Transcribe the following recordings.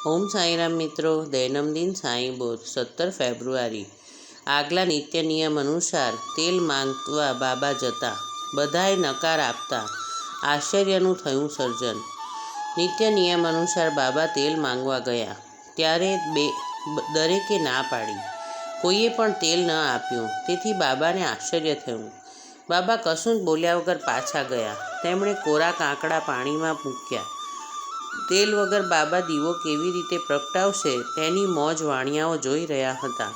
ઓમ સાંઈરામ મિત્રો, દૈનંદિન સાંઈ બોધ 17 ફેબ્રુઆરી। આગલા નિત્ય નિયમ અનુસાર તેલ માંગવા બાબા જતા, બધાએ નકાર આપતા આશ્ચર્યનું થયું સર્જન। નિત્ય નિયમ અનુસાર બાબા તેલ માંગવા ગયા ત્યારે દરેકે ના પાડી, કોઈએ પણ તેલ ન આપ્યું। તેથી બાબાને આશ્ચર્ય થયું। બાબા કશું જ બોલ્યા વગર પાછા ગયા। તેમણે કોરા કાંકડા પાણીમાં મૂક્યા। તેલ વગર બાબા દીવો કેવી રીતે પ્રગટાવશે તેની મોજ વાણિયાઓ જોઈ રહ્યા હતા।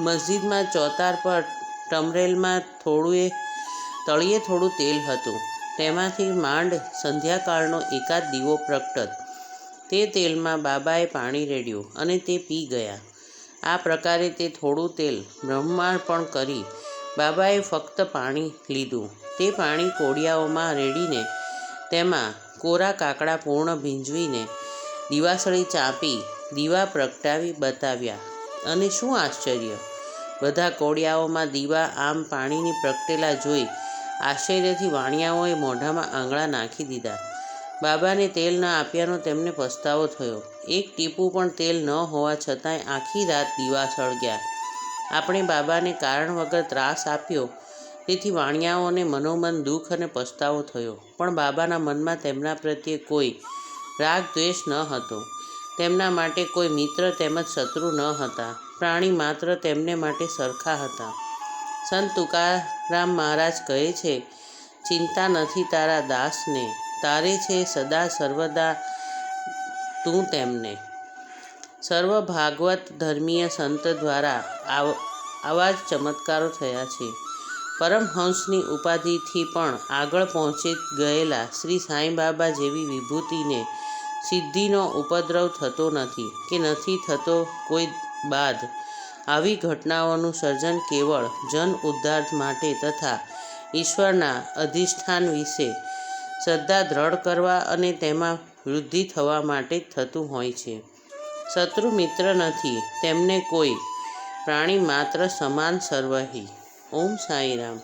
મસ્જિદમાં ચોતાર પર ટમરેલમાં તળિયે થોડું તેલ હતું। તેમાંથી માંડ સંધ્યાકાળનો એકાદ દીવો પ્રગટત। તે તેલમાં બાબાએ પાણી રેડ્યું અને તે પી ગયા। આ પ્રકારે તે થોડું તેલ બ્રહ્માર્પણ કરી બાબાએ ફક્ત પાણી લીધું। તે પાણી કોડિયાઓમાં રેડીને તેમાં કોરા કાકડા પૂર્ણ ભીંજવીને દીવાસળી ચાંપી દીવા પ્રગટાવી બતાવ્યા। અને શું આશ્ચર્ય! બધા કોડિયાઓમાં દીવા આમ પાણીની પ્રગટેલા જોઈ આશ્ચર્યથી વાણિયાઓએ મોઢામાં આંગળા નાખી દીધા। બાબાને તેલ ન આપ્યાનો તેમને પસ્તાવો થયો। એક ટીપું પણ તેલ ન હોવા છતાંય આખી રાત દીવા સળગ્યા। આપણે બાબાને કારણ વગર ત્રાસ આપ્યો, તેથી વાણિયાઓને મનોમન દુઃખ અને પસ્તાવો થયો। પણ બાબાના મનમાં તેમના પ્રત્યે કોઈ રાગ દ્વેષ ન હતો। તેમના માટે કોઈ મિત્ર તેમજ શત્રુ ન હતા। પ્રાણી માત્ર તેમને માટે સરખા હતા। સંત તુકારામ મહારાજ કહે છે, ચિંતા નથી તારા દાસને, તારે છે સદા સર્વદા તું તેમને। સર્વ ભાગવત ધર્મીય સંત દ્વારા આવા જ ચમત્કારો થયા છે। પરમહંસની ઉપાધિથી પણ આગળ પહોંચી ગયેલા શ્રી સાંઈ બાબા જેવી વિભૂતિને સિદ્ધિનો ઉપદ્રવ થતો નથી કે નથી થતો કોઈ બાદ। આવી ઘટનાઓનું સર્જન કેવળ જન ઉદ્ધાર માટે તથા ઈશ્વરના અધિષ્ઠાન વિશે શ્રદ્ધા દ્રઢ કરવા અને તેમાં વૃદ્ધિ થવા માટે જ થતું હોય છે। શત્રુ મિત્ર નથી, તેમને કોઈ પ્રાણી માત્ર સમાન સર્વહી। ઓમ સાંઈરામ।